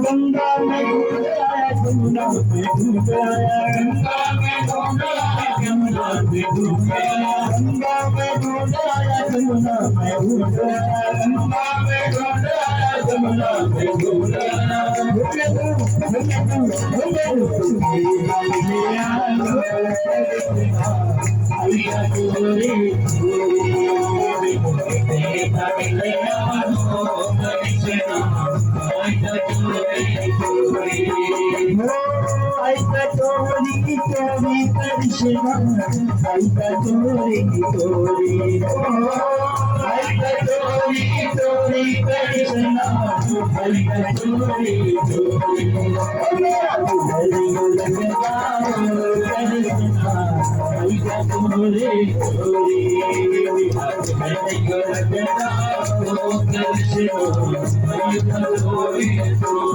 गंगा में डूब आया यमुना में डूब आया गंगा में डूब आया यमुना में डूब आया गंगा में डूब आया यमुना में डूब आया गंगा में डूब आया यमुना में डूब आया ऐसा चोरी की चोरी कृष्णा ऐसा चोरी की चोरी ऐसा चोरी की चोरी कृष्णा ऐसा चोरी की चोरी मेरा गुजरी लगता कृष्णा ऐसा चोरी चोरी मेरा गुजरी लगता कृष्णा ऐसा चोरी चोरी